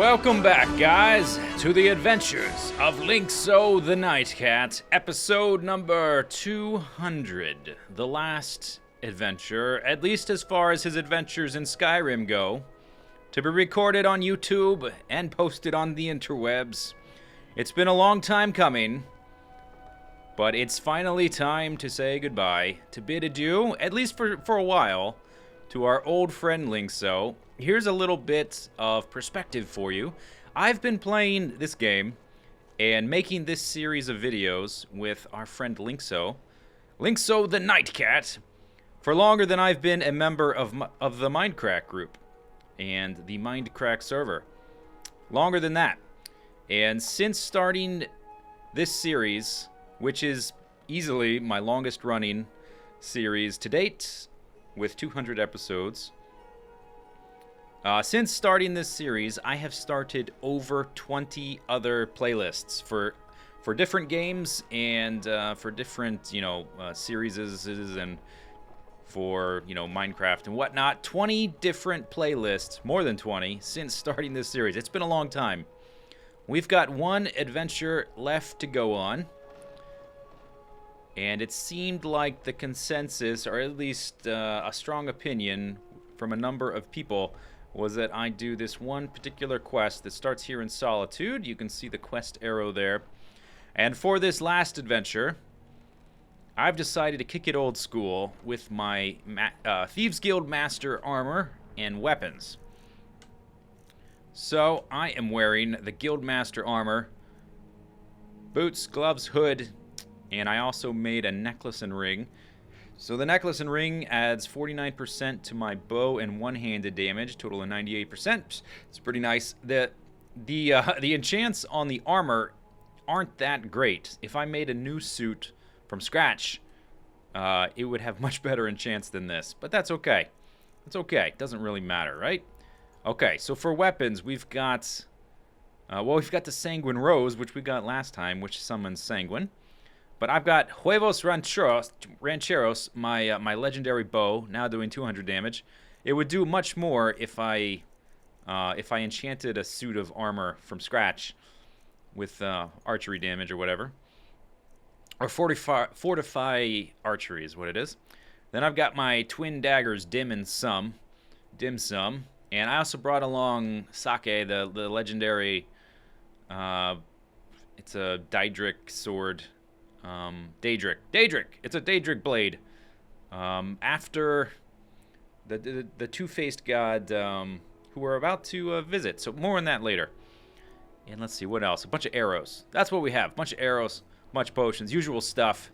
Welcome back, guys, to the adventures of Lynx-O the Night Cat, episode number 200. The last adventure, at least as far as his adventures in Skyrim go, to be recorded on YouTube and posted on the interwebs. It's been a long time coming, but it's finally time to say goodbye, to bid adieu, at least for a while, to our old friend Lynx-O. Here's a little bit of perspective for you. I've been playing this game and making this series of videos with our friend Lynx-O, Lynx-O the Night Cat, for longer than I've been a member of the Mindcrack group and the Mindcrack server. Longer than that. And since starting this series, which is easily my longest running series to date, with 200 episodes, since starting this series, I have started over 20 other playlists for different games and for different, series and for, Minecraft and whatnot. 20 different playlists, more than 20, since starting this series. It's been a long time. We've got one adventure left to go on, and it seemed like the consensus, or at least a strong opinion from a number of people, was that I do this one particular quest that starts here in Solitude. You can see the quest arrow there. And for this last adventure, I've decided to kick it old school with my Thieves Guild Master armor and weapons. So I am wearing the Guild Master armor, boots, gloves, hood, and I also made a necklace and ring. So the necklace and ring adds 49% to my bow and one-handed damage, total of 98%. It's pretty nice. The enchants on the armor aren't that great. If I made a new suit from scratch, it would have much better enchants than this. But that's okay. It's okay. It doesn't really matter, right? Okay, so for weapons, we've got we've got the Sanguine Rose, which we got last time, which summons Sanguine. But I've got Huevos Rancheros, my legendary bow, now doing 200 damage. It would do much more if I enchanted a suit of armor from scratch with archery damage or whatever. Or fortify archery is what it is. Then I've got my twin daggers, Dim Sum. And I also brought along Sake, the legendary, it's a Daedric sword. Daedric. It's a Daedric blade. After the two-faced god who we're about to visit. So more on that later. And let's see, what else? A bunch of arrows. That's what we have. A bunch of arrows, much potions, usual stuff.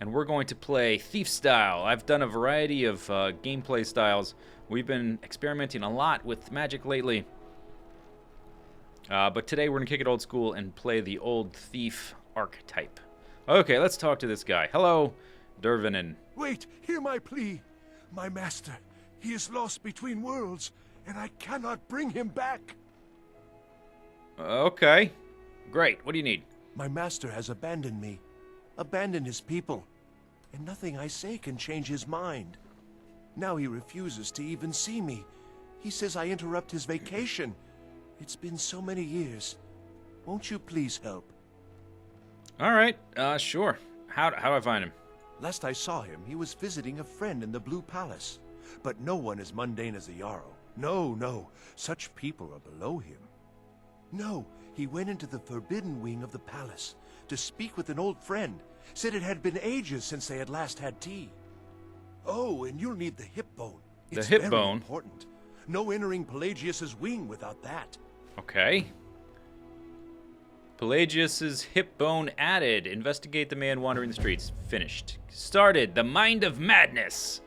And we're going to play Thief style. I've done a variety of gameplay styles. We've been experimenting a lot with magic lately. But today we're going to kick it old school and play the old thief archetype. Okay, let's talk to this guy. Hello, Dervinen. Wait, hear my plea. My master, he is lost between worlds, and I cannot bring him back. Okay, great. What do you need? My master has abandoned me, abandoned his people, and nothing I say can change his mind. Now he refuses to even see me. He says I interrupt his vacation. It's been so many years. Won't you please help? All right, sure. How do I find him? Last I saw him, he was visiting a friend in the Blue Palace. But no one as mundane as a Jarl. No, such people are below him. No, he went into the forbidden wing of the palace to speak with an old friend. Said it had been ages since they had last had tea. Oh, and you'll need the hip bone. It's the hip very bone? Important. No entering Pelagius's wing without that. Okay. Pelagius's hip bone added. Investigate the man wandering the streets. Finished. Started. The Mind of Madness.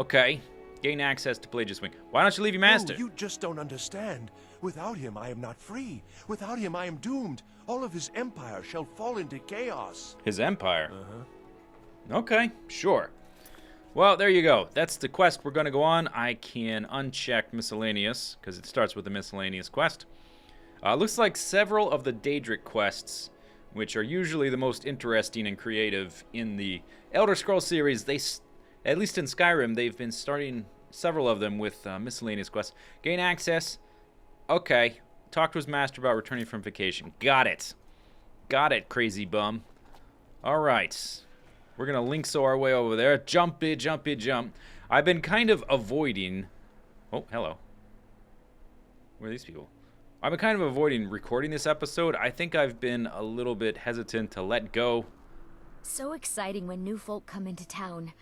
Okay. Gain access to Pelagius' wing. Why don't you leave your master? Oh, you just don't understand. Without him, I am not free. Without him, I am doomed. All of his empire shall fall into chaos. His empire? Okay, sure. Well, there you go. That's the quest we're going to go on. I can uncheck miscellaneous, because it starts with a miscellaneous quest. Looks like several of the Daedric quests, which are usually the most interesting and creative in the Elder Scrolls series, at least in Skyrim, they've been starting several of them with miscellaneous quests. Gain access Okay. Talked to his master about returning from vacation. Got it. Got it, crazy bum. All right. We're going to Lynx-O our way over there. Jumpy, jumpy, jump. I've been kind of avoiding... Oh, hello. Where are these people? I've been kind of avoiding recording this episode. I think I've been a little bit hesitant to let go. So exciting when new folk come into town.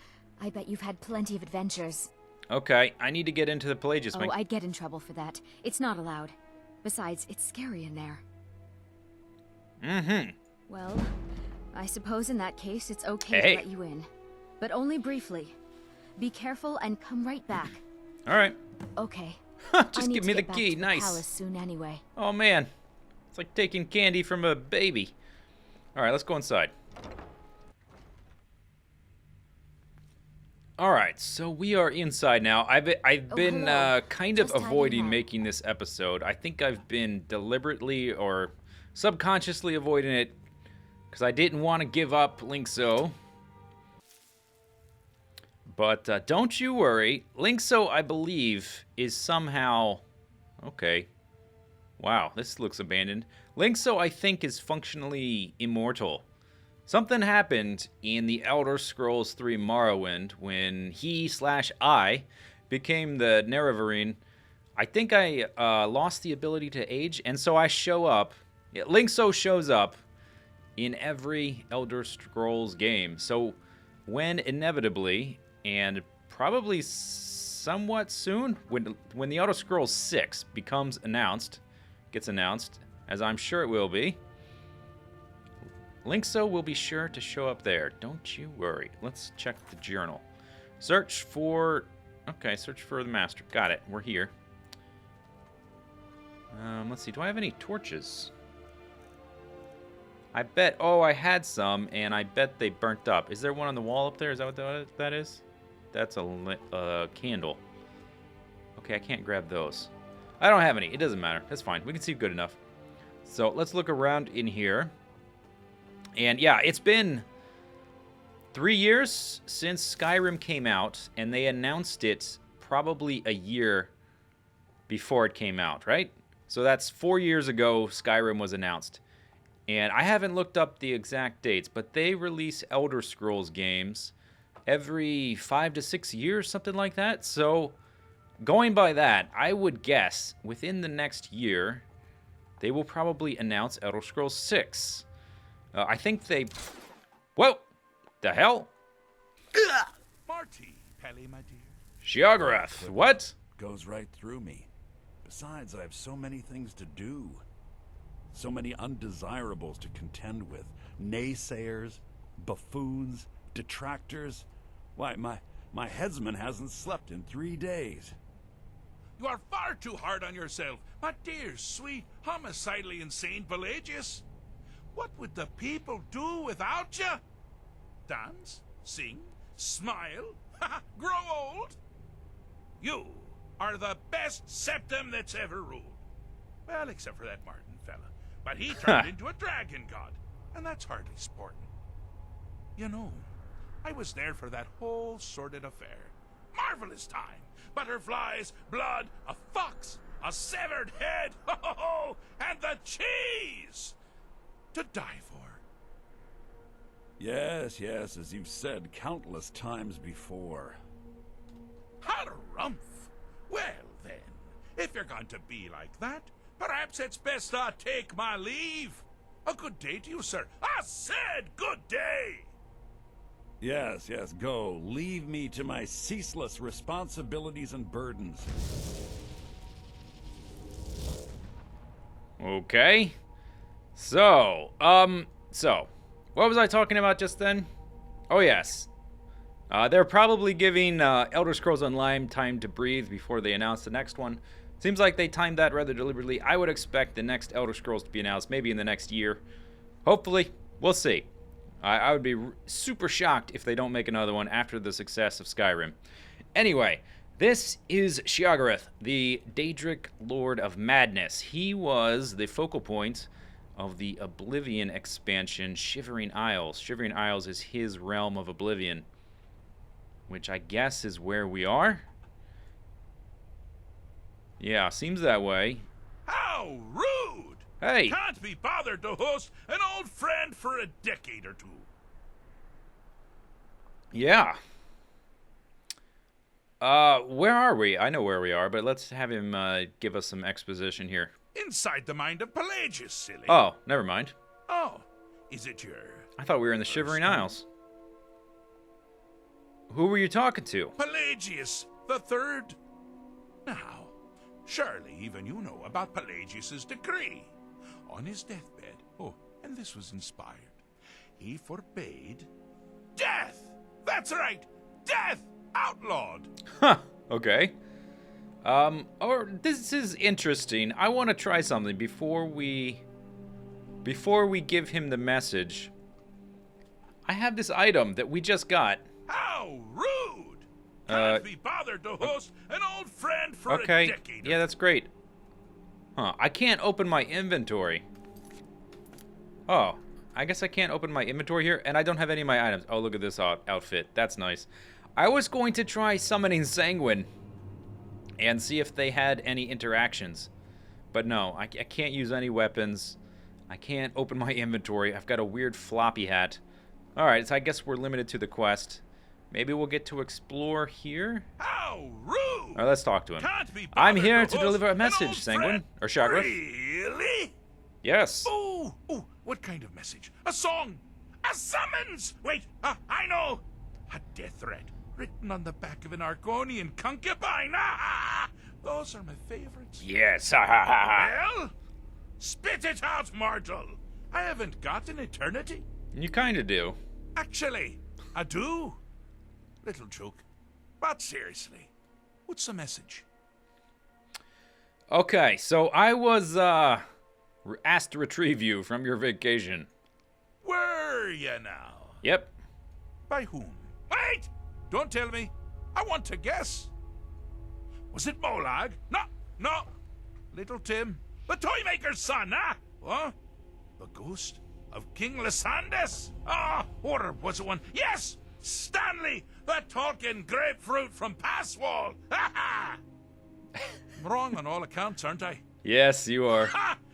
I bet you've had plenty of adventures. Okay, I need to get into the Pelagius. Oh, I'd get in trouble for that. It's not allowed. Besides, it's scary in there. Mm-hmm. Well, I suppose in that case it's okay to let you in. But only briefly. Be careful and come right back. All right. Okay. Just give me the key. Nice. Palace soon anyway. Oh man, it's like taking candy from a baby. All right, let's go inside. All right, so we are inside now. I've been kind of avoiding making this episode. I think I've been deliberately or subconsciously avoiding it because I didn't want to give up Lynx-O. But don't you worry. Lynx-O, I believe, is somehow... Okay. Wow, this looks abandoned. Lynx-O, I think, is functionally immortal. Something happened in the Elder Scrolls III Morrowind when he/I became the Nerevarine. I think I lost the ability to age, and so I show up. Lynx-O shows up in every Elder Scrolls game. So when inevitably... And probably somewhat soon, when the Elder Scrolls VI gets announced, as I'm sure it will be, Lynx-O will be sure to show up there. Don't you worry. Let's check the journal. Search for... Okay, search for the master. Got it. We're here. Let's see. Do I have any torches? I bet... Oh, I had some, and I bet they burnt up. Is there one on the wall up there? Is that what that is? That's a candle. Okay, I can't grab those. I don't have any. It doesn't matter. That's fine. We can see good enough. So let's look around in here. And yeah, it's been 3 years since Skyrim came out, and they announced it probably a year before it came out, right? So that's 4 years ago Skyrim was announced. And I haven't looked up the exact dates, but they release Elder Scrolls games every 5 to 6 years, something like that. So, going by that, I would guess within the next year, they will probably announce Elder Scrolls 6. I think they... Whoa! The hell? Marty, Pelly, my dear. Sheogorath, what? Goes right through me. Besides, I have so many things to do. So many undesirables to contend with. Naysayers, buffoons, detractors. Why, my headsman hasn't slept in 3 days. You are far too hard on yourself, my dear, sweet, homicidally insane Pelagius. What would the people do without you? Dance, sing, smile, grow old? You are the best septum that's ever ruled. Well, except for that Martin fella. But he turned into a dragon god, and that's hardly sporting. You know, I was there for that whole sordid affair. Marvelous time. Butterflies, blood, a fox, a severed head, and the cheese to die for. Yes, as you've said countless times before. Harumph. Well then, if you're going to be like that, perhaps it's best I take my leave. A good day to you, sir. I said good day. Yes, go. Leave me to my ceaseless responsibilities and burdens. Okay. So, what was I talking about just then? Oh, yes. They're probably giving Elder Scrolls Online time to breathe before they announce the next one. Seems like they timed that rather deliberately. I would expect the next Elder Scrolls to be announced maybe in the next year. Hopefully. We'll see. I would be super shocked if they don't make another one after the success of Skyrim. Anyway, this is Sheogorath, the Daedric Lord of Madness. He was the focal point of the Oblivion expansion, Shivering Isles. Shivering Isles is his realm of Oblivion, which I guess is where we are. Yeah, seems that way. How rude! Hey! Can't be bothered to host an old friend for a decade or two. Yeah. Where are we? I know where we are, but let's have him give us some exposition here. Inside the mind of Pelagius, silly. Oh, never mind. Oh, is it your... I thought we were in the Shivering Isles. Who were you talking to? Pelagius the Third. Now, surely even you know about Pelagius's decree. On his deathbed, oh, and this was inspired, he forbade death. That's right, death outlawed. Huh, okay. This is interesting. I want to try something before we give him the message. I have this item that we just got. How rude! Can't be bothered to host an old friend for a decade. Yeah, that's great. Huh, I can't open my inventory. Oh, I guess I can't open my inventory here, and I don't have any of my items. Oh, look at this outfit. That's nice. I was going to try summoning Sanguine and see if they had any interactions. But no, I can't use any weapons. I can't open my inventory. I've got a weird floppy hat. Alright, so I guess we're limited to the quest. Maybe we'll get to explore here? How rude! Alright, let's talk to him. Can't be I'm bothered here to to host deliver a an message, old Sanguine. friend. Or Shagrith. Really? Yes. Ooh, what kind of message? A song? A summons? Wait, I know. A death threat written on the back of an Argonian concubine. Those are my favorites. Yes. Well, spit it out, mortal. I haven't got an eternity. You kind of do. Actually, I do. Little joke. But seriously, what's the message? Okay, so I was asked to retrieve you from your vacation. Were you now? Yep. By whom? Wait! Don't tell me. I want to guess. Was it Molag? No. Little Tim. The Toymaker's son, huh? What? The ghost of King Lysandas? Or was it one? Yes! Stanley, the talking grapefruit from Passwall. I'm wrong on all accounts, aren't I? Yes, you are.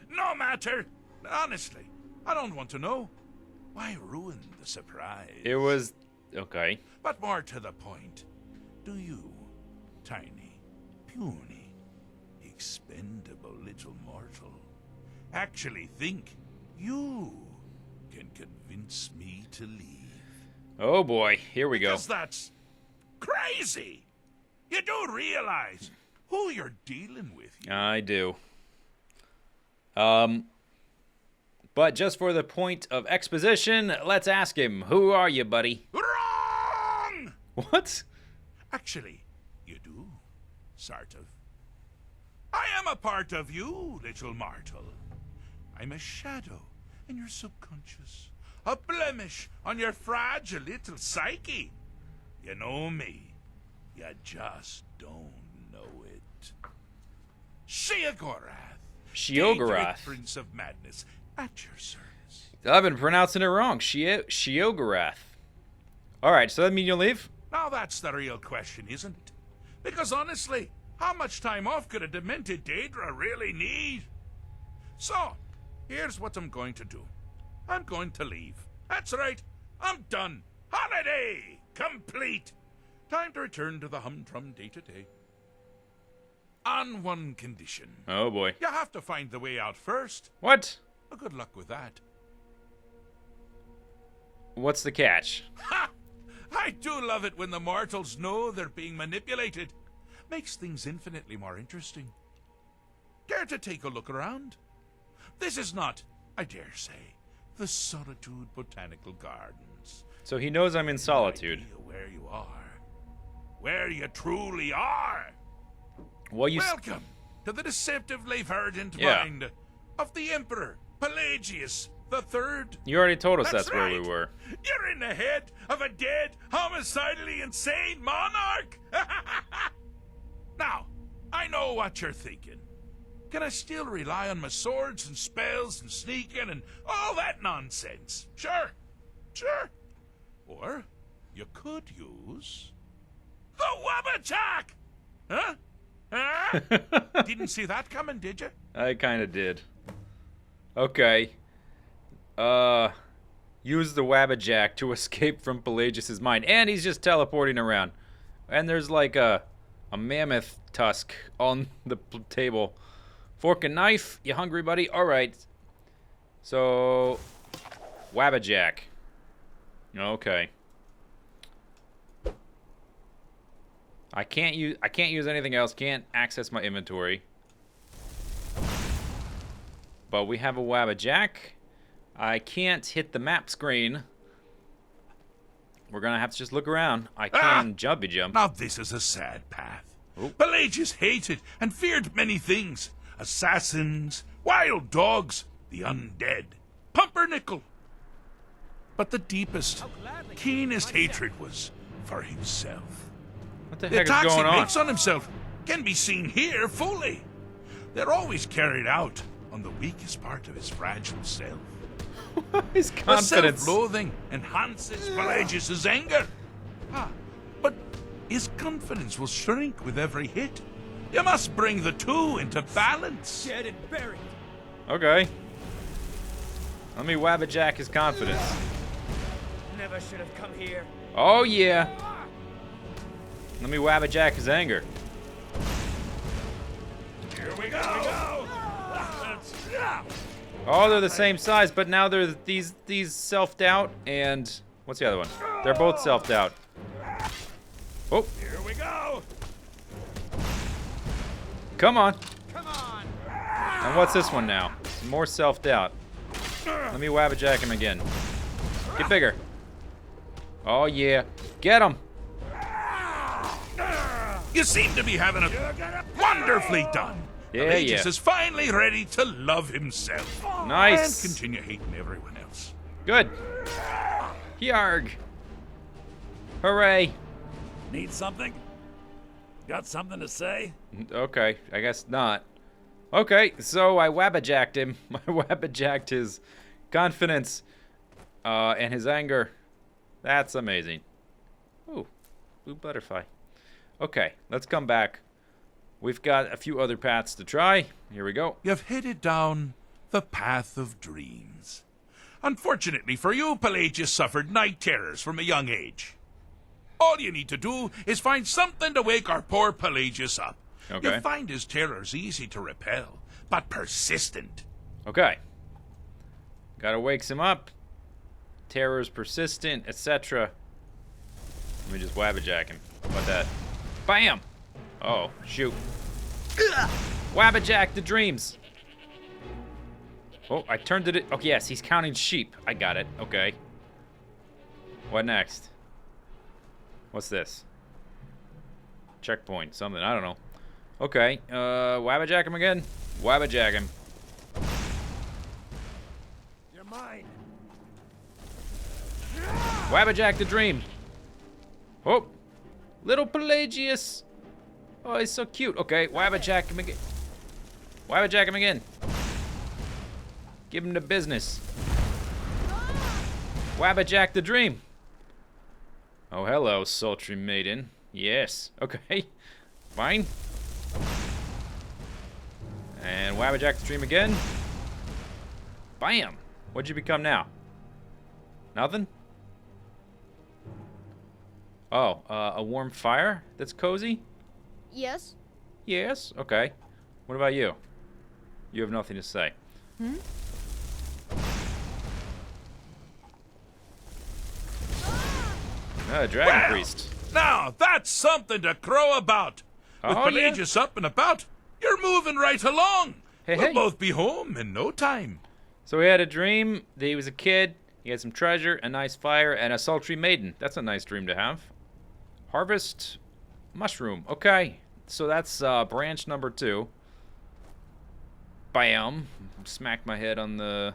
No matter. Honestly, I don't want to know. Why ruin the surprise? It was... Okay. But more to the point, do you, tiny, puny, expendable little mortal, actually think you can convince me to leave? Oh boy, here we go. Because that's crazy. You do realize who you're dealing with here. I do. But just for the point of exposition, let's ask him. Who are you, buddy? Wrong! What? Actually, you do, sort of. I am a part of you, little mortal. I'm a shadow in your subconscious, a blemish on your fragile little psyche. You know me, you just don't know it. Sheogorath, Daedric Prince of Madness, at your service. I've been pronouncing it wrong. Sheogorath. Alright, so that mean you'll leave? Now that's the real question, isn't it? Because honestly, how much time off could a demented Daedra really need? So, here's what I'm going to do. I'm going to leave. That's right, I'm done. Holiday complete. Time to return to the humdrum day-to-day. On one condition. Oh boy. You have to find the way out first. What? Well, good luck with that. What's the catch? Ha! I do love it when the mortals know they're being manipulated. Makes things infinitely more interesting. Care to take a look around? This is not, I dare say, the Solitude Botanical Gardens. So he knows I'm in solitude. No idea where you are. Where you truly are. Well, you... Welcome to the deceptively verdant Yeah. mind of the Emperor Pelagius the Third. You already told us that's where right. we were. You're in the head of a dead, homicidally insane monarch. Now, I know what you're thinking. Can I still rely on my swords and spells and sneaking and all that nonsense? Sure. Or you could use the Wabachak. Huh? Huh? Didn't see that coming, did you? I kind of did. Okay. Use the Wabbajack to escape from Pelagius's mind. And he's just teleporting around. And there's like a mammoth tusk on the table. Fork and knife? You hungry, buddy? Alright. So... Wabbajack. Okay. I can't use anything else. Can't access my inventory. But we have a Wabbajack. I can't hit the map screen. We're gonna have to just look around. I can jumpy jump. Now this is a sad path. Oop. Pelagius hated and feared many things. Assassins, wild dogs, the undead, pumpernickel. But the deepest, keenest hatred was for himself. What the The heck is attacks going he on? makes on himself can be seen here fully. They're always carried out on the weakest part of his fragile self. His The confidence. self-loathing enhances Pelagius's anger. But his confidence will shrink with every hit. You must bring the two into balance. Dead and buried. Okay. Let me Wabbajack his confidence. Never should have come here. Oh yeah. Let me Wabbajack his anger. Here we go. Oh, they're the same size, but now they're these self-doubt and what's the other one? They're both self-doubt. Oh, Here we go. come on. Come on. And what's this one now? More self-doubt. Let me Wabbajack him again. Get bigger. Oh yeah. Get him. You seem to be having it wonderfully done. Yeah, Pelagius yeah. is finally ready to love himself. Nice. And continue hating everyone else. Good. Yarg. Hooray. Need something? Got something to say? Okay, I guess not. Okay, so I Wabbajacked him. I Wabbajacked his confidence and his anger. That's amazing. Ooh, blue butterfly. Okay, let's come back. We've got a few other paths to try. Here we go. You've headed down the path of dreams. Unfortunately for you, Pelagius suffered night terrors from a young age. All you need to do is find something to wake our poor Pelagius up. Okay. You'll find his terrors easy to repel, but persistent. Okay. Gotta wake him up. Terror's persistent, etc. Let me just Wabbajack him. How about that? Bam! Oh, shoot. Wabbajack the dreams. Oh, I turned it. Oh, yes, he's counting sheep. I got it. Okay. What next? What's this? Checkpoint. Something. I don't know. Okay. Wabbajack him again. Wabbajack him. You're mine. Wabbajack the dream. Oh, little Pelagius. Oh, he's so cute. Okay, Wabbajack him again. Wabbajack him again. Give him the business. Wabbajack the dream. Oh, hello, sultry maiden. Yes. Okay. Fine. And Wabbajack the dream again. Bam. What'd you become now? Nothing? Oh, a warm fire that's cozy? Yes? Yes. Okay. What about you? You have nothing to say. Dragon Well, Priest. Now, that's something to crow about. With Oh, yeah? Pelagius up and about, you're moving right along. Hey, we'll hey. both be home in no time. So he had a dream that he was a kid. He had some treasure, a nice fire, and a sultry maiden. That's a nice dream to have. Harvest mushroom. Okay. So that's branch number 2. Bam. Smacked my head on the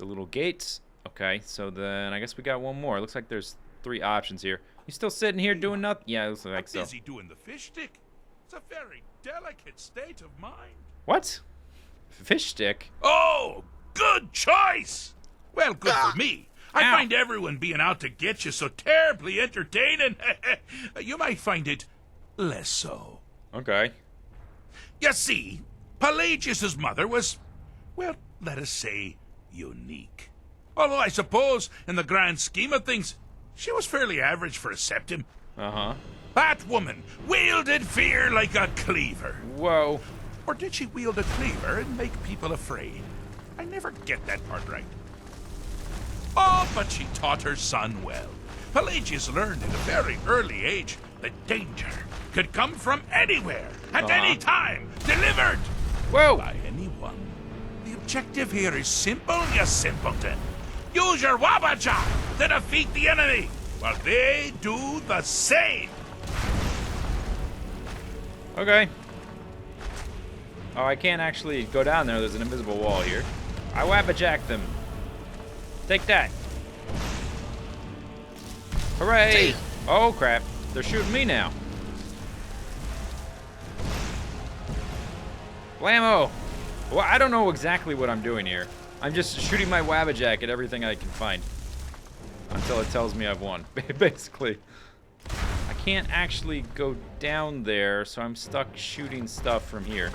little gates. Okay, so then I guess we got one more. Looks like there's 3 options here. You still sitting here doing nothing? Yeah, it looks like so. Busy doing the fish stick. It's a very delicate state of mind. What? Fish stick? Oh, good choice. Well, good for me. I Ow. find everyone being out to get you so terribly entertaining. You might find it less so. Okay. You see, Pelagius's mother was, well, let us say, unique. Although I suppose, in the grand scheme of things, she was fairly average for a septim. Uh-huh. That woman wielded fear like a cleaver. Whoa. Or did she wield a cleaver and make people afraid? I never get that part right. Oh, but she taught her son well. Pelagius learned at a very early age that danger could come from anywhere, at any time, delivered Whoa. by anyone. The objective here is simple, you simpleton. Use your Wabbaja to defeat the enemy, while they do the same. Okay. Oh, I can't actually go down there. There's an invisible wall here. I wabbajack them. Take that. Hooray! Oh, crap. They're shooting me now. Blammo! Well, I don't know exactly what I'm doing here. I'm just shooting my wabbajack at everything I can find. Until it tells me I've won, basically. I can't actually go down there, so I'm stuck shooting stuff from here.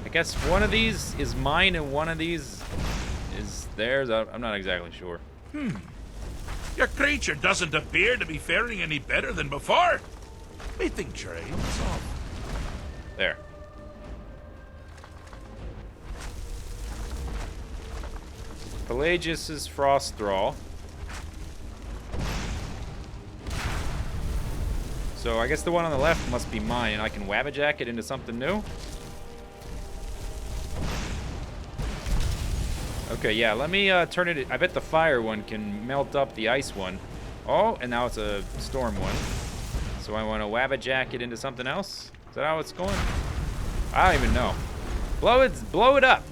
I guess one of these is mine and one of these is theirs. I'm not exactly sure. Your creature doesn't appear to be faring any better than before. Methinks your aim is off. There. Pelagius's Frost Thrall. So I guess the one on the left must be mine, and I can wabbajack it into something new? Okay, yeah, let me turn it... I bet the fire one can melt up the ice one. Oh, and now it's a storm one. So I want to wabbajack it into something else? Is that how it's going? I don't even know. Blow it up!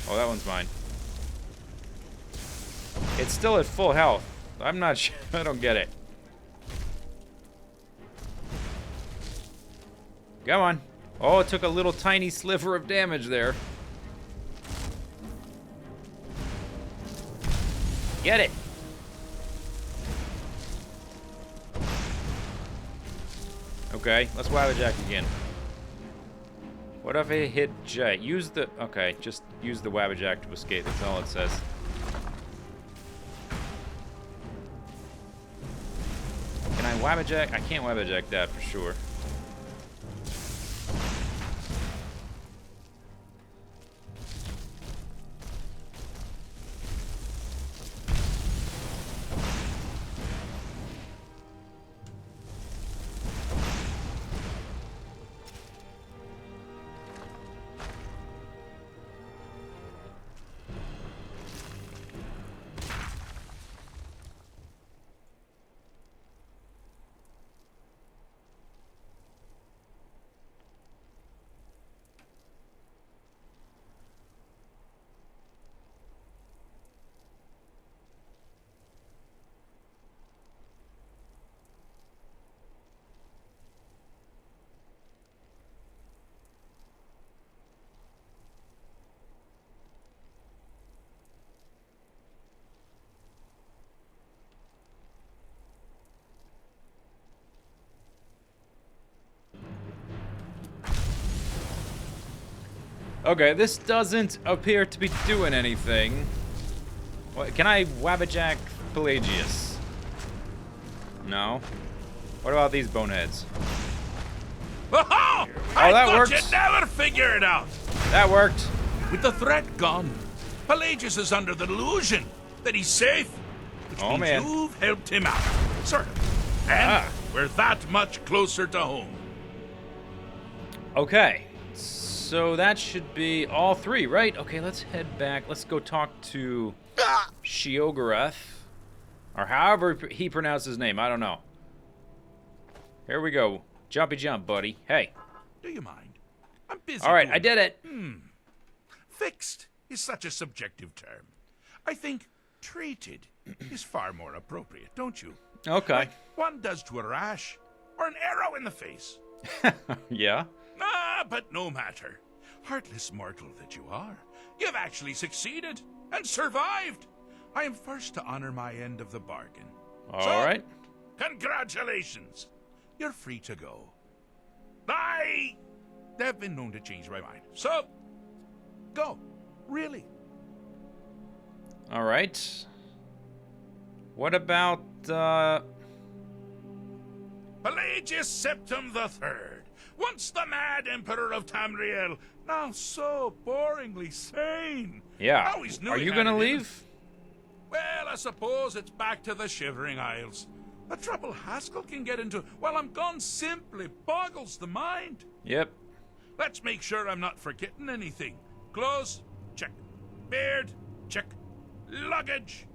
Oh, that one's mine. It's still at full health. I'm not sure. I don't get it. Come on. Oh, it took a little tiny sliver of damage there. Get it. Okay, let's wabbajack again. What if I hit J? Use the... Okay, just use the wabbajack to escape. That's all it says. Can I wabbajack? I can't wabbajack that for sure. Okay, this doesn't appear to be doing anything. What, can I wabbajack Pelagius? No. What about these boneheads? Oh, that I thought works. you'd never figure it out. That worked. With the threat gone, Pelagius is under the delusion that he's safe, which means man. you've helped him out, sort of. And we're that much closer to home. Okay. So that should be all three, right? Okay, let's head back. Let's go talk to Sheogorath. Or however he pronounced his name. I don't know. Here we go. Jumpy jump, buddy. Hey. Do you mind? I'm busy. All right, doing I did it. Fixed is such a subjective term. I think treated is far more appropriate, don't you? Okay. Like one does to a rash or an arrow in the face. Yeah. But no matter. Heartless mortal that you are, you've actually succeeded and survived. I am first to honor my end of the bargain. All right. Congratulations. you're free to go. They've been known to change my mind. So, go. Really. All right. What about, Pelagius Septim III, once the mad Emperor of Tamriel, now so boringly sane. yeah. Always knew Are he you had gonna it in him. leave? Well, I suppose it's back to the Shivering Isles. The trouble Haskell can get into while I'm gone simply boggles the mind. Yep. Let's make sure I'm not forgetting anything. Clothes, check. Beard, check. Luggage.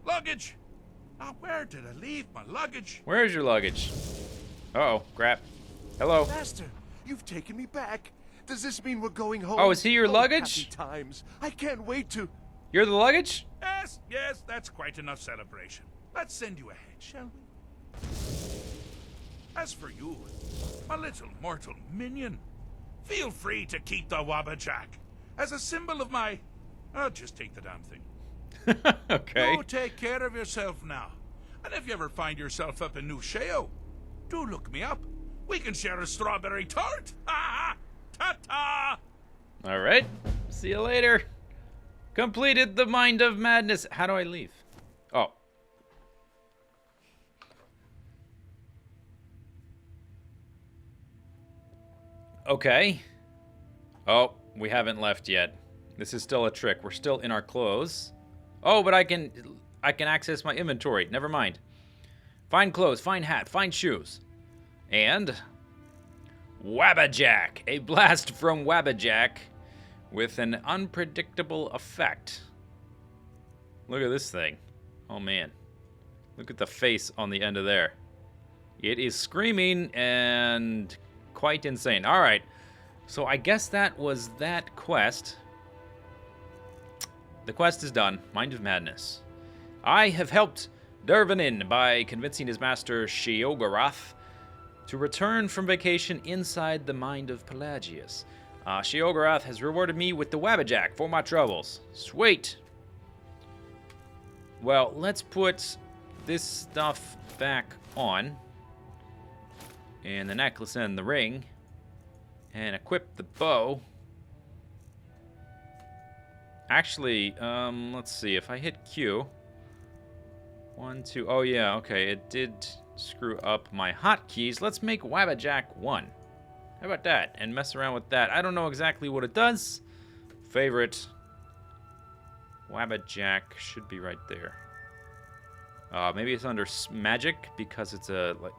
Luggage. Now, where did I leave my luggage? Where's your luggage? Uh-oh, crap. Hello. Master, you've taken me back. Does this mean we're going home? Oh, is he your luggage? Happy times. I can't wait to... You're the luggage? Yes, that's quite enough celebration. Let's send you ahead, shall we? As for you, my little mortal minion, feel free to keep the Wabbajack as a symbol of my... I'll just take the damn thing. Okay. Go take care of yourself now. And if you ever find yourself up in New Sheo, do look me up. We can share a strawberry tart. Ha ha! Ta-ta! All right. See you later. Completed the Mind of Madness. How do I leave? Oh. Okay. Oh, we haven't left yet. This is still a trick. We're still in our clothes. Oh, but I can access my inventory. Never mind. Find clothes, find hat, find shoes. And Wabbajack, a blast from Wabbajack with an unpredictable effect. Look at this thing. Oh man. Look at the face on the end of there. It is screaming and quite insane. All right. So I guess that was that quest. The quest is done. Mind of Madness. I have helped Dervanin by convincing his master Sheogorath to return from vacation inside the mind of Pelagius. Sheogorath has rewarded me with the Wabbajack for my troubles. Sweet. Well, let's put this stuff back on. And the necklace and the ring. And equip the bow. Actually, let's see. If I hit Q. 1, 2. Oh, yeah. Okay. It did screw up my hotkeys. Let's make Wabbajack 1. How about that? And mess around with that. I don't know exactly what it does. Favorite. Wabbajack should be right there. Maybe it's under magic because it's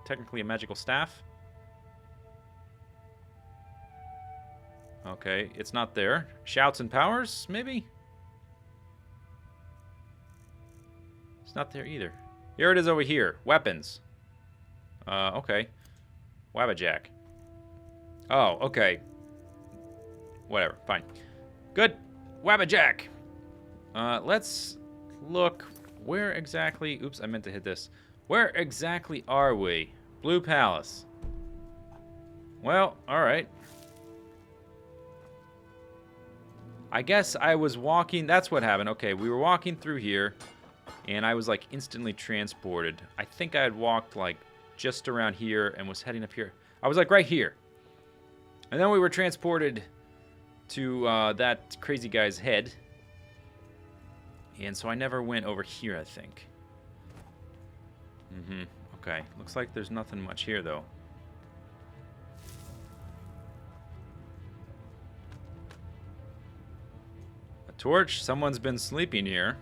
technically a magical staff. Okay, it's not there. Shouts and powers, maybe? It's not there either. Here it is over here. Weapons. Okay. Wabbajack. Oh, okay. Whatever, fine. Good. Wabbajack. Let's look. Where exactly... Oops, I meant to hit this. Where exactly are we? Blue Palace. Well, alright. I guess I was walking... That's what happened. Okay, we were walking through here, and I was, like, instantly transported. I think I had walked, like, just around here and was heading up here. I was, like, right here. And then we were transported to that crazy guy's head. And so I never went over here, I think. Okay. Looks like there's nothing much here, though. A torch. Someone's been sleeping here.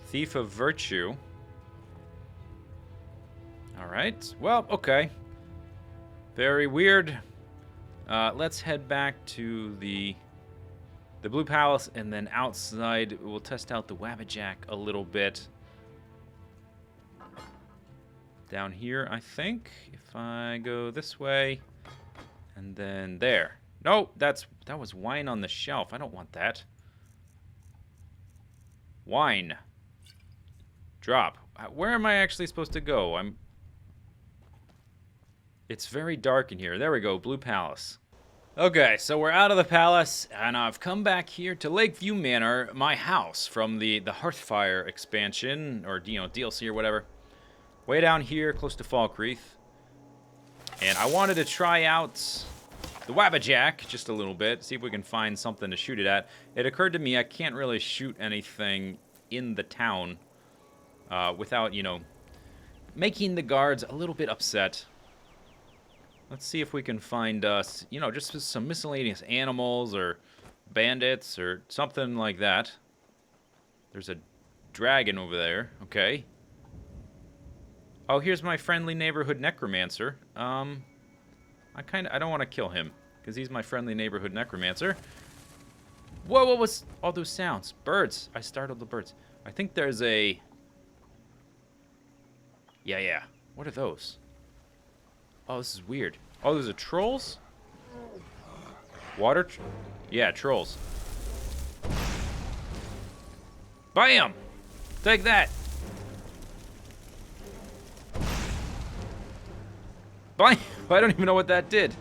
Thief of Virtue. Alright. Well, okay. Very weird. Let's head back to the Blue Palace, and then outside we'll test out the Wabbajack a little bit. Down here, I think, if I go this way, and then there. No, that was wine on the shelf. I don't want that. Wine. Drop. Where am I actually supposed to go? It's very dark in here. There we go, Blue Palace. Okay, so we're out of the palace, and I've come back here to Lakeview Manor, my house from the Hearthfire expansion, or, DLC or whatever. way down here, close to Falkreath. And I wanted to try out the Wabbajack just a little bit, see if we can find something to shoot it at. It occurred to me I can't really shoot anything in the town without, you know, making the guards a little bit upset. Let's see if we can find, you know, just some miscellaneous animals or bandits or something like that. There's a dragon over there. Okay. Oh, here's my friendly neighborhood necromancer. I don't want to kill him because he's my friendly neighborhood necromancer. Whoa, what was all those sounds? Birds. I startled the birds. I think there's a... Yeah. What are those? Oh, this is weird. Oh, those are trolls? Water? Yeah, trolls. Bam! Take that! Bam! I don't even know what that did.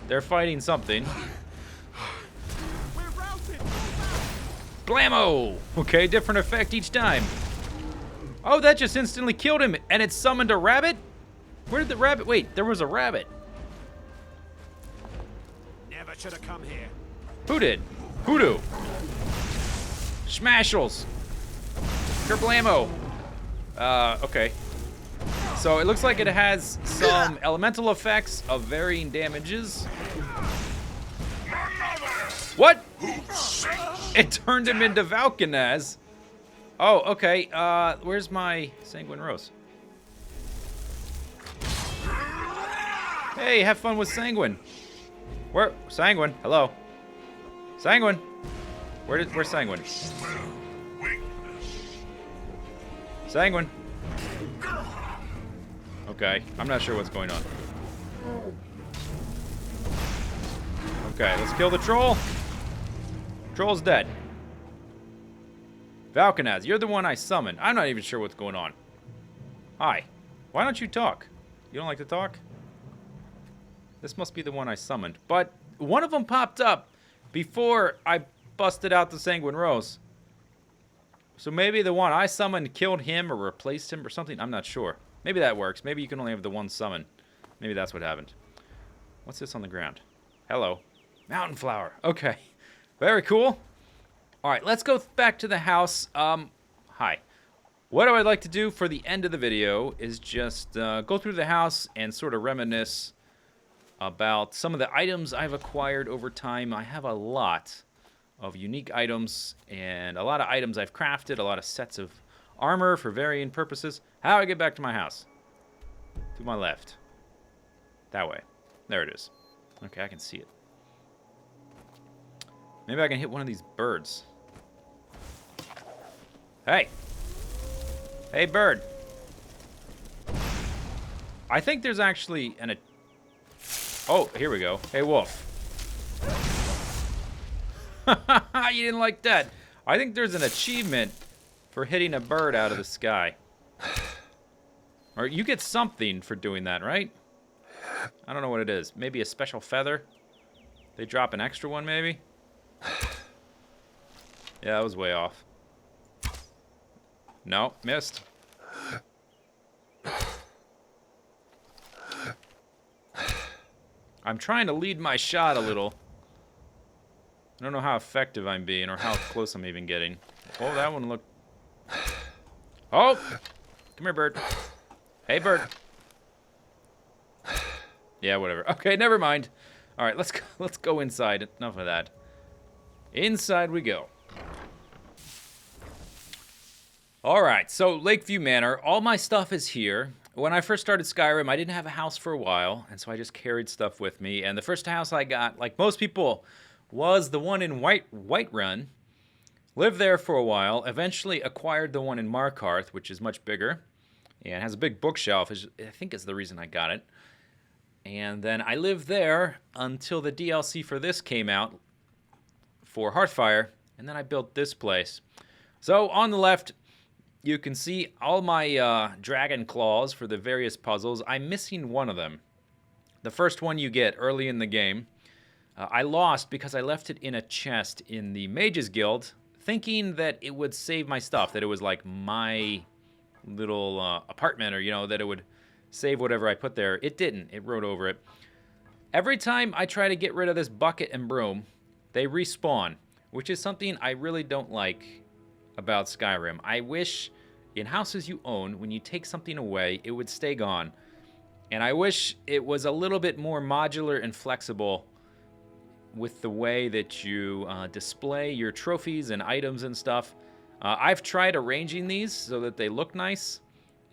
They're fighting something. Blammo! Okay, different effect each time. Oh, that just instantly killed him, and it summoned a rabbit? Where did the rabbit... Wait, there was a rabbit. Never should have come here. Who did? Hoodoo. Smashels. Kerblamo. Okay. So it looks like it has some elemental effects of varying damages. What? It turned him into Valkanaz. Oh, okay. Where's my Sanguine Rose? Hey, have fun with Sanguine. Where? Sanguine. Hello. Sanguine. Where's Sanguine? Sanguine. Okay, I'm not sure what's going on. Okay, let's kill the troll. Troll's dead. Valkanaz, you're the one I summoned. I'm not even sure what's going on. Hi. Why don't you talk? You don't like to talk? This must be the one I summoned. But one of them popped up before I busted out the Sanguine Rose. So maybe the one I summoned killed him or replaced him or something. I'm not sure. Maybe that works. Maybe you can only have the one summon. Maybe that's what happened. What's this on the ground? Hello. Mountain flower. Okay. Very cool. All right, let's go back to the house. Hi. What I would like to do for the end of the video is just go through the house and sort of reminisce about some of the items I've acquired over time. I have a lot of unique items and a lot of items I've crafted, a lot of sets of armor for varying purposes. How do I get back to my house? To my left. That way. There it is. Okay, I can see it. Maybe I can hit one of these birds. Hey! Hey, bird! I think there's actually an... Oh, here we go. Hey, wolf. You didn't like that. I think there's an achievement for hitting a bird out of the sky. Or you get something for doing that, right? I don't know what it is. Maybe a special feather? They drop an extra one, maybe? Yeah, that was way off. No, missed. I'm trying to lead my shot a little. I don't know how effective I'm being or how close I'm even getting. Oh, that one looked... Oh! Come here, bird. Hey, bird. Yeah, whatever. Okay, never mind. All right, let's go inside. Enough of that. Inside we go. All right, so Lakeview Manor. All my stuff is here. When I first started Skyrim, I didn't have a house for a while, and so I just carried stuff with me. And the first house I got, like most people, was the one in Whiterun. Lived there for a while. Eventually acquired the one in Markarth, which is much bigger, and has a big bookshelf. I think is the reason I got it. And then I lived there until the DLC for this came out for Hearthfire, and then I built this place. So on the left, you can see all my dragon claws for the various puzzles. I'm missing one of them. The first one you get early in the game. I lost because I left it in a chest in the Mages Guild, thinking that it would save my stuff, that it was like my little apartment, or, you know, that it would save whatever I put there. It didn't. It wrote over it. Every time I try to get rid of this bucket and broom, they respawn, which is something I really don't like about Skyrim. I wish in houses you own, when you take something away, it would stay gone. And I wish it was a little bit more modular and flexible with the way that you display your trophies and items and stuff. I've tried arranging these so that they look nice,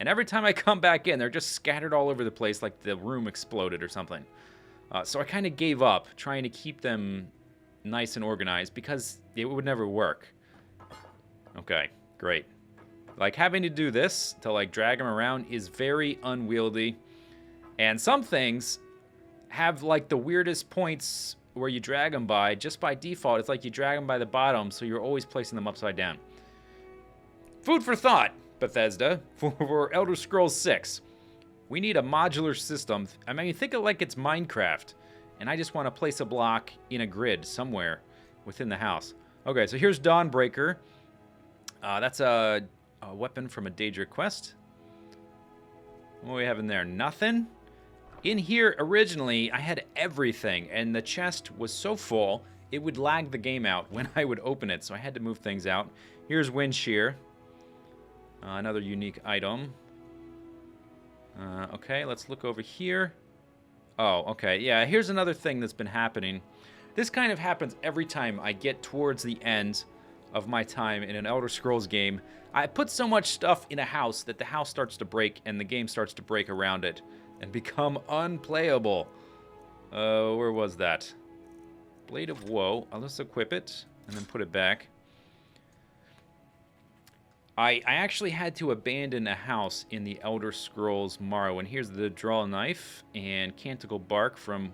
and every time I come back in, they're just scattered all over the place like the room exploded or something. So I kind of gave up trying to keep them nice and organized because it would never work. Okay, great. Like, having to do this to, like, drag them around is very unwieldy. And some things have, like, the weirdest points where you drag them by. Just by default, it's like you drag them by the bottom, so you're always placing them upside down. Food for thought, Bethesda, for Elder Scrolls 6. We need a modular system. I mean, think of it like it's Minecraft, and I just want to place a block in a grid somewhere within the house. Okay, so here's Dawnbreaker. That's a weapon from a Daedric quest. What do we have in there? Nothing. In here, originally, I had everything, and the chest was so full, it would lag the game out when I would open it, so I had to move things out. Here's Wind Shear. Another unique item. Okay, let's look over here. Oh, okay, yeah, here's another thing that's been happening. This kind of happens every time I get towards the end of my time in an Elder Scrolls game. I put so much stuff in a house that the house starts to break and the game starts to break around it and become unplayable. Where was that? Blade of Woe. I'll just equip it and then put it back. I actually had to abandon a house in the Elder Scrolls Morrowind. Here's the Draw Knife and Canticle Bark from,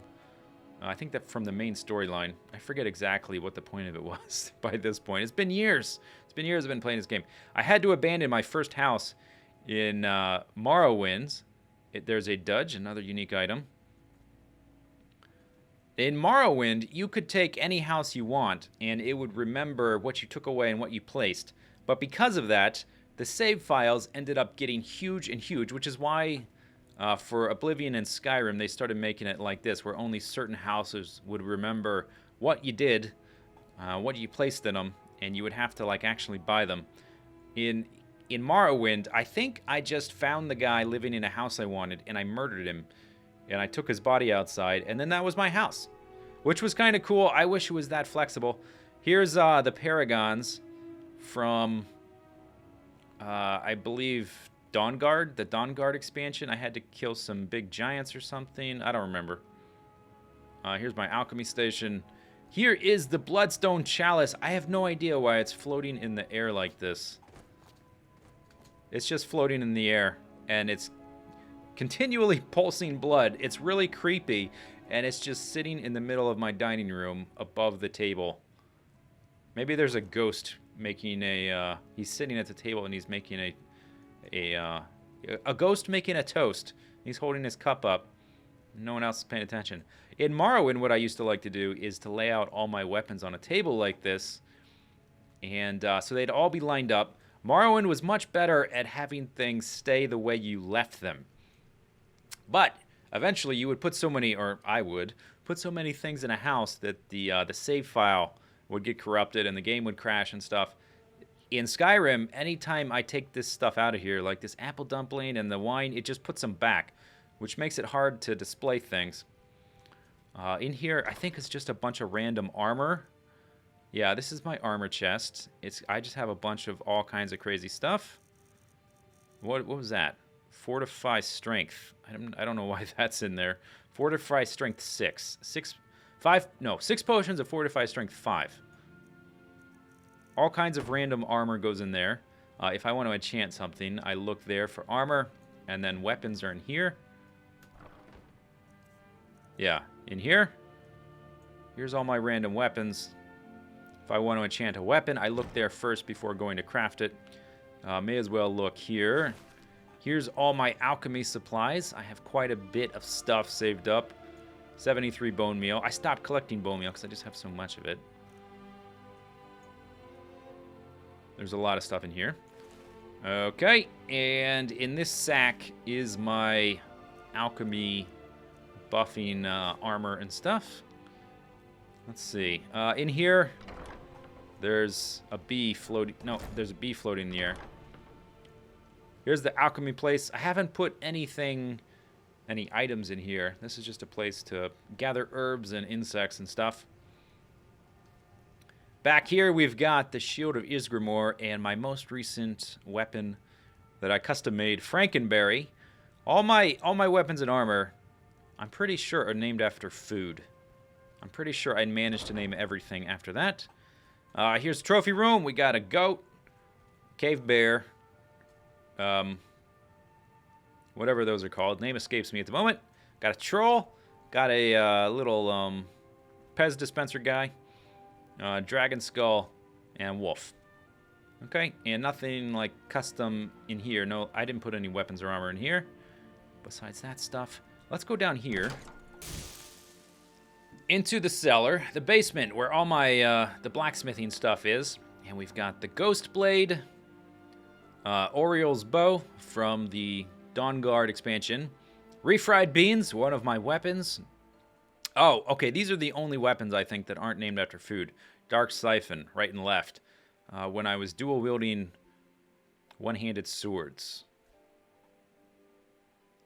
I think that from the main storyline. I forget exactly what the point of it was by this point. It's been years. It's been years I've been playing this game. I had to abandon my first house in Morrowind. There's a Dudge, another unique item. In Morrowind, you could take any house you want, and it would remember what you took away and what you placed. But because of that, the save files ended up getting huge and huge, which is why for Oblivion and Skyrim, they started making it like this, where only certain houses would remember what you did, what you placed in them, and you would have to, like, actually buy them. In Morrowind, I think I just found the guy living in a house I wanted, and I murdered him, and I took his body outside, and then that was my house, which was kind of cool. I wish it was that flexible. Here's the Paragons from, I believe, Dawnguard, the Dawnguard expansion. I had to kill some big giants or something. I don't remember. Here's my alchemy station. Here is the Bloodstone Chalice. I have no idea why it's floating in the air like this. It's just floating in the air, and it's continually pulsing blood. It's really creepy, and it's just sitting in the middle of my dining room above the table. Maybe there's a ghost making a, he's sitting at the table and he's making a ghost making a toast. He's holding his cup up. No one else is paying attention. In Morrowind, what I used to like to do is to lay out all my weapons on a table like this, and so they'd all be lined up. Morrowind was much better at having things stay the way you left them. But eventually you would put so many, or I would, put so many things in a house that the save file would get corrupted and the game would crash and stuff. In Skyrim, anytime I take this stuff out of here, like this apple dumpling and the wine, it just puts them back, which makes it hard to display things. In here, I think it's just a bunch of random armor. Yeah, this is my armor chest. I just have a bunch of all kinds of crazy stuff. What was that? Fortify Strength. I don't know why that's in there. Fortify Strength 6. 6 potions of Fortify Strength 5. All kinds of random armor goes in there. If I want to enchant something, I look there for armor, and then weapons are in here. Yeah, in here. Here's all my random weapons. If I want to enchant a weapon, I look there first before going to craft it. May as well look here. Here's all my alchemy supplies. I have quite a bit of stuff saved up. 73 bone meal. I stopped collecting bone meal because I just have so much of it. There's a lot of stuff in here. Okay, and in this sack is my alchemy buffing armor and stuff. Let's see. In here, there's a bee floating. No, there's a bee floating in the air. Here's the alchemy place. I haven't put any items in here. This is just a place to gather herbs and insects and stuff. Back here, we've got the Shield of Ysgramor and my most recent weapon that I custom made, Frankenberry. All my weapons and armor, I'm pretty sure, are named after food. I'm pretty sure I managed to name everything after that. Here's the trophy room. We got a goat, cave bear, whatever those are called. Name escapes me at the moment. Got a troll. Got a little Pez dispenser guy. Dragon skull and wolf. Okay, and nothing like custom in here. No, I didn't put any weapons or armor in here. Besides that stuff, let's go down here into the cellar, the basement, where all my the blacksmithing stuff is. And we've got the ghost blade, Oriel's bow from the Dawnguard expansion, refried beans, one of my weapons. Oh, okay, these are the only weapons I think that aren't named after food. Dark siphon, right and left. When I was dual wielding one-handed swords.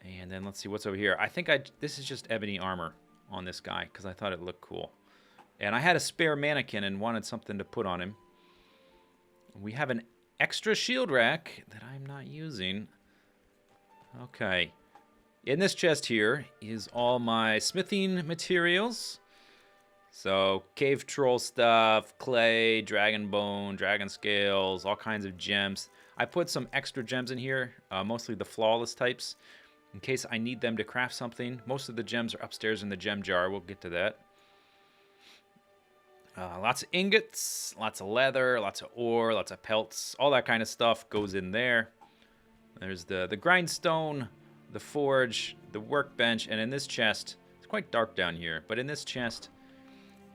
And then let's see what's over here. I think this is just ebony armor on this guy because I thought it looked cool. And I had a spare mannequin and wanted something to put on him. We have an extra shield rack that I'm not using. Okay. In this chest here is all my smithing materials. So, cave troll stuff, clay, dragon bone, dragon scales, all kinds of gems. I put some extra gems in here, mostly the flawless types, in case I need them to craft something. Most of the gems are upstairs in the gem jar. We'll get to that. Lots of ingots, lots of leather, lots of ore, lots of pelts. All that kind of stuff goes in there. There's the grindstone, the forge, the workbench, and in this chest, it's quite dark down here, but in this chest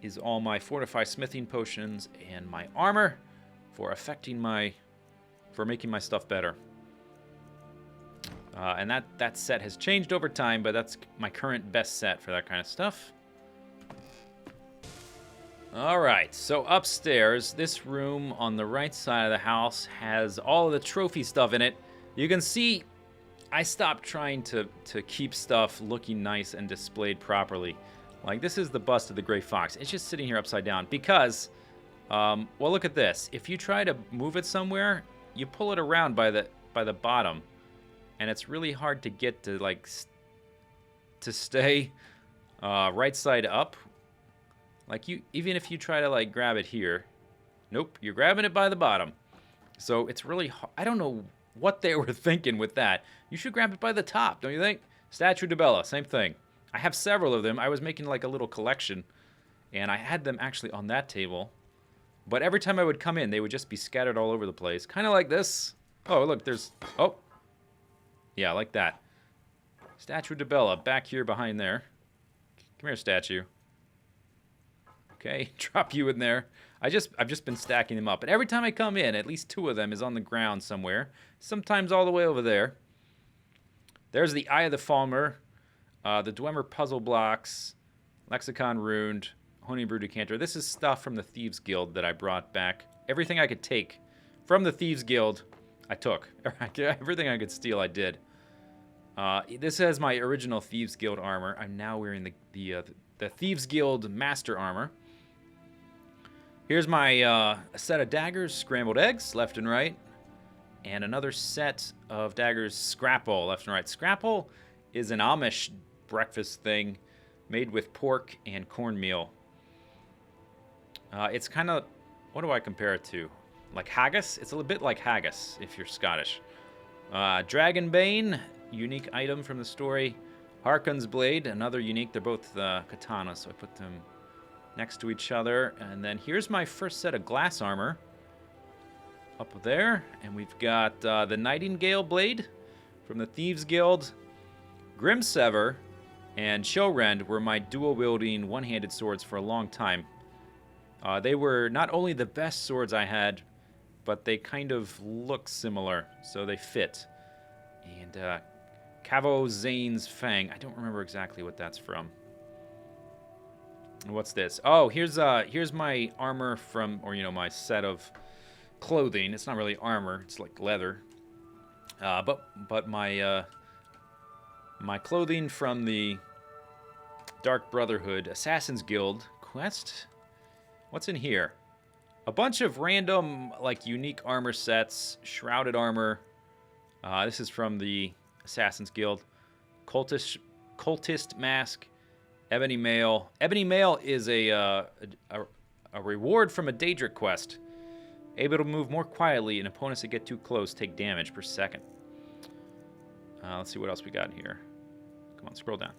is all my fortified smithing potions and my armor for making my stuff better. And that set has changed over time, but that's my current best set for that kind of stuff. All right, so upstairs, this room on the right side of the house has all of the trophy stuff in it. You can see I stopped trying to keep stuff looking nice and displayed properly. Like, this is the bust of the gray fox. It's just sitting here upside down because, well, look at this. If you try to move it somewhere, you pull it around by the bottom, and it's really hard to get to, like, to stay right side up. Like, even if you try to, like, grab it here, nope, you're grabbing it by the bottom. So it's really hard. I don't know what they were thinking with that. You should grab it by the top, don't you think? Statue de Bella, same thing. I have several of them. I was making like a little collection, and I had them actually on that table. But every time I would come in, they would just be scattered all over the place. Kind of like this. Oh, look, there's... Oh. Yeah, like that. Statue de Bella back here behind there. Come here, statue. Okay, drop you in there. I've just been stacking them up. And every time I come in, at least 2 of them is on the ground somewhere. Sometimes all the way over there. There's the Eye of the Falmer. The Dwemer puzzle blocks, Lexicon Runed, Honeybrew Decanter. This is stuff from the Thieves Guild that I brought back. Everything I could take from the Thieves Guild, I took. Everything I could steal, I did. This has my original Thieves Guild armor. I'm now wearing the Thieves Guild Master armor. Here's my a set of daggers, scrambled eggs, left and right, and another set of daggers, scrapple, left and right. Scrapple is an Amish breakfast thing made with pork and cornmeal. It's kind of, what do I compare it to? Like haggis? It's a little bit like haggis if you're Scottish. Dragonbane, unique item from the story. Harkon's Blade, another unique. They're both katana, so I put them next to each other. And then here's my first set of glass armor up there. And we've got the Nightingale Blade from the Thieves Guild. Grimsever and Showrend were my dual-wielding one-handed swords for a long time. They were not only the best swords I had, but they kind of look similar, so they fit. And Cavo Zane's Fang. I don't remember exactly what that's from. What's this? Oh, here's my armor from, or my set of clothing. It's not really armor; it's like leather. But my my clothing from the Dark Brotherhood Assassin's Guild quest. What's in here? A bunch of random, like, unique armor sets, shrouded armor. This is from the Assassin's Guild. Cultist mask. Ebony Mail. Ebony Mail is a reward from a Daedric quest. Able to move more quietly, and opponents that get too close take damage per second. Let's see what else we got in here. Come on, scroll down.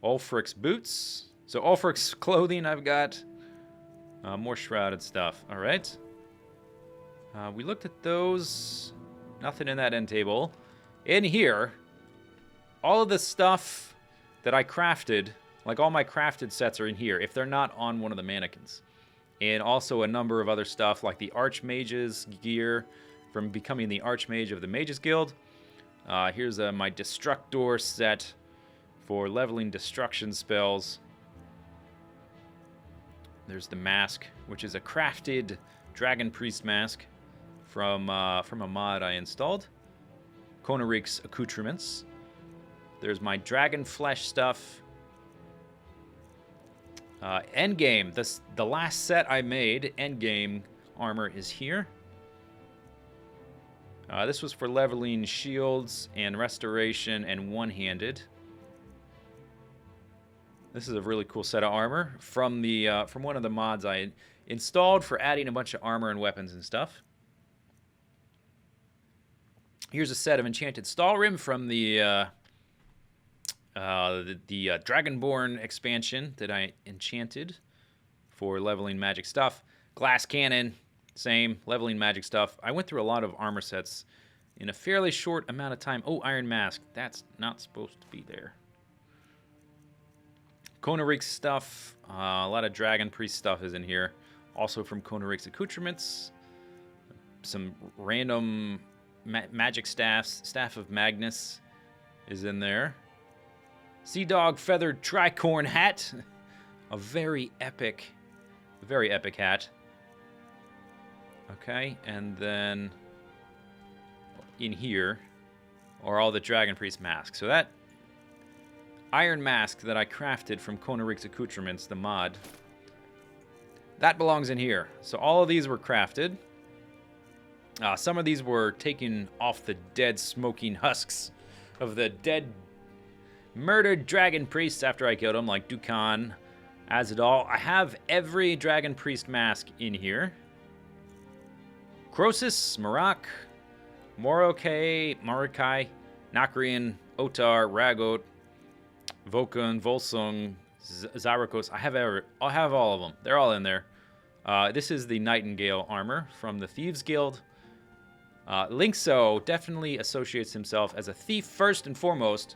Ulfric's boots. So Ulfric's clothing I've got. More shrouded stuff. All right. We looked at those. Nothing in that end table. In here, all of the stuff that I crafted, like all my crafted sets are in here, if they're not on one of the mannequins. And also a number of other stuff, like the Archmage's gear from becoming the Archmage of the Mages Guild. Here's my Destructor set for leveling destruction spells. There's the mask, which is a crafted Dragon Priest mask from a mod I installed. Konarik's accoutrements. There's my Dragon Flesh stuff. Endgame. The last set I made, Endgame armor, is here. This was for leveling shields and restoration and one-handed. This is a really cool set of armor from one of the mods I installed for adding a bunch of armor and weapons and stuff. Here's a set of enchanted Stalrim from the Dragonborn expansion that I enchanted for leveling magic stuff. Glass cannon, same, leveling magic stuff. I went through a lot of armor sets in a fairly short amount of time. Oh, Iron Mask. That's not supposed to be there. Konarik's stuff. A lot of Dragon Priest stuff is in here. Also from Konarik's accoutrements. Some random magic staffs. Staff of Magnus is in there. Sea Dog Feathered Tricorn hat. A very epic hat. Okay, and then in here are all the Dragon Priest masks. So that Iron Mask that I crafted from Konarik's accoutrements, the mod, that belongs in here. So all of these were crafted. Some of these were taken off the dead smoking husks of the dead murdered Dragon Priests after I killed them, like Dukan, Azadal. I have every Dragon Priest mask in here. Croesus, Marak, Morokai, Nakrian, Otar, Ragot, Vulcan, Volsung, Zarakos. I have all of them. They're all in there. This is the Nightingale armor from the Thieves Guild. Lynx-O definitely associates himself as a thief first and foremost,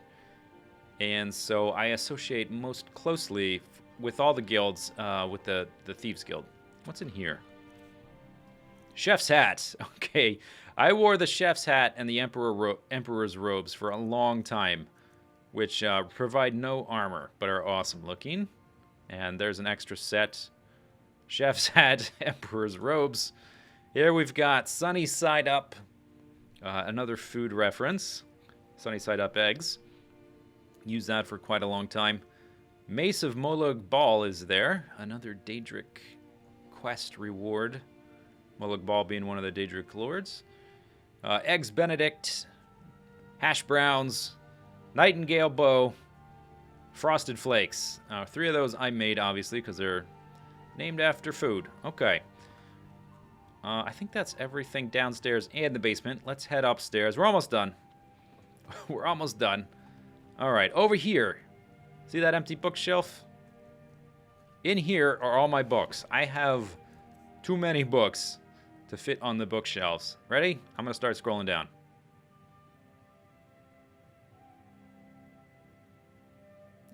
and so I associate most closely with all the guilds with the Thieves Guild. What's in here? Chef's hat. Okay, I wore the chef's hat and the Emperor's robes for a long time, which provide no armor, but are awesome looking. And there's an extra set. Chef's hat, Emperor's robes. Here we've got Sunny Side Up, another food reference. Sunny Side Up eggs. Used that for quite a long time. Mace of Molag Bal is there. Another Daedric quest reward. Molag Bal being one of the Daedric lords. Eggs Benedict. Hash browns. Nightingale bow. Frosted flakes. 3 of those I made, obviously, because they're named after food. Okay. I think that's everything downstairs and the basement. Let's head upstairs. We're almost done. We're almost done. All right, over here. See that empty bookshelf? In here are all my books. I have too many books to fit on the bookshelves. Ready? I'm going to start scrolling down.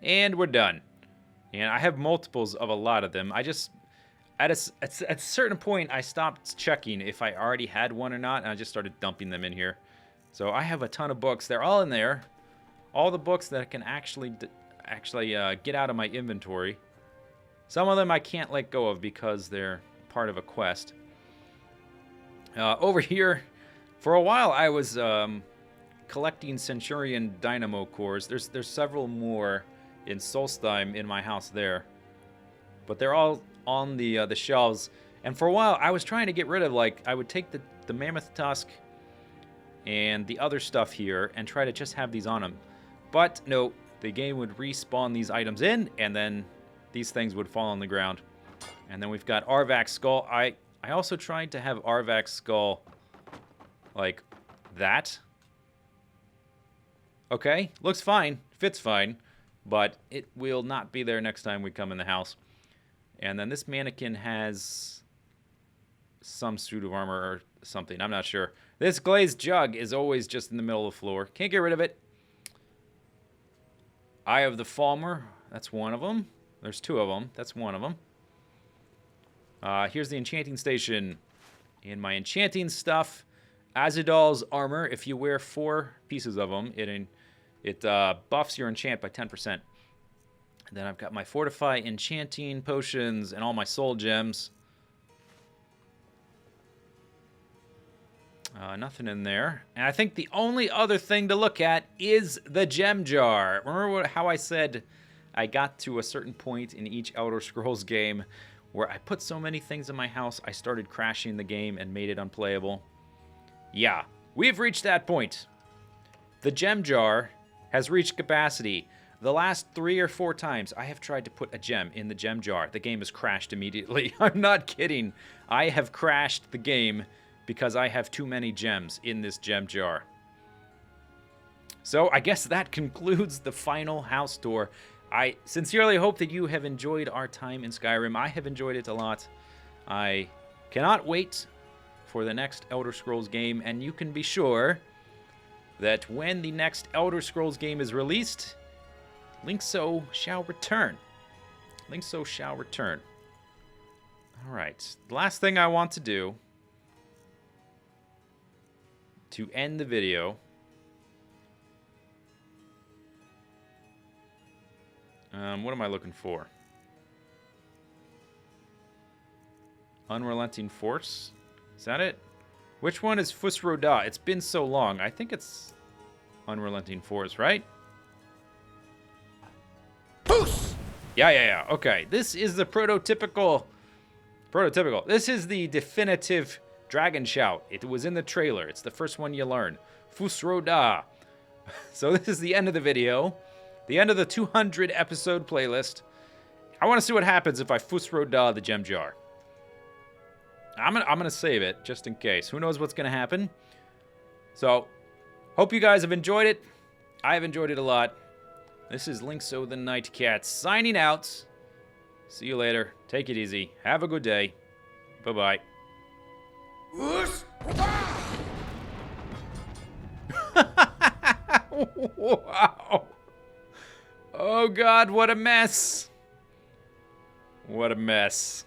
And we're done. And I have multiples of a lot of them. at a certain point, I stopped checking if I already had one or not, and I just started dumping them in here. So I have a ton of books. They're all in there. All the books that I can actually get out of my inventory. Some of them I can't let go of because they're part of a quest. Over here, for a while, I was collecting Centurion Dynamo cores. There's several more in Solstheim in my house there, but they're all on the shelves. And for a while, I was trying to get rid of, like, I would take the Mammoth Tusk and the other stuff here and try to just have these on them. But no, the game would respawn these items in, and then these things would fall on the ground. And then we've got Arvak's Skull. I also tried to have Arvak's Skull like that. Okay, looks fine, fits fine, but it will not be there next time we come in the house. And then this mannequin has some suit of armor or something, I'm not sure. This glazed jug is always just in the middle of the floor. Can't get rid of it. Eye of the Falmer, that's one of them. There's two of them, that's one of them. Here's the enchanting station. In my enchanting stuff, Azadal's armor, if you wear 4 pieces of them, it buffs your enchant by 10%. And then I've got my Fortify enchanting potions and all my soul gems. Nothing in there. And I think the only other thing to look at is the gem jar. Remember how I said I got to a certain point in each Elder Scrolls game where I put so many things in my house, I started crashing the game and made it unplayable? Yeah, we've reached that point. The gem jar has reached capacity. The last 3 or 4 times I have tried to put a gem in the gem jar, the game has crashed immediately. I'm not kidding. I have crashed the game because I have too many gems in this gem jar. So I guess that concludes the final house tour. I sincerely hope that you have enjoyed our time in Skyrim. I have enjoyed it a lot. I cannot wait for the next Elder Scrolls game, and you can be sure that when the next Elder Scrolls game is released, Lynx-O shall return. Lynx-O shall return. Alright, the last thing I want to do to end the video what am I looking for? Unrelenting Force? Is that it? Which one is Fusroda? It's been so long. I think it's Unrelenting Force, right? Pus! Yeah. Okay, this is the prototypical. This is the definitive dragon shout. It was in the trailer. It's the first one you learn. Fusroda. So this is the end of the video. The end of the 200 episode playlist. I want to see what happens if I Fusroda the gem jar. I'm gonna save it just in case. Who knows what's gonna happen? So, hope you guys have enjoyed it. I have enjoyed it a lot. This is Lynx-O the Night Cat signing out. See you later. Take it easy. Have a good day. Bye-bye. Wow. Oh God, what a mess. What a mess.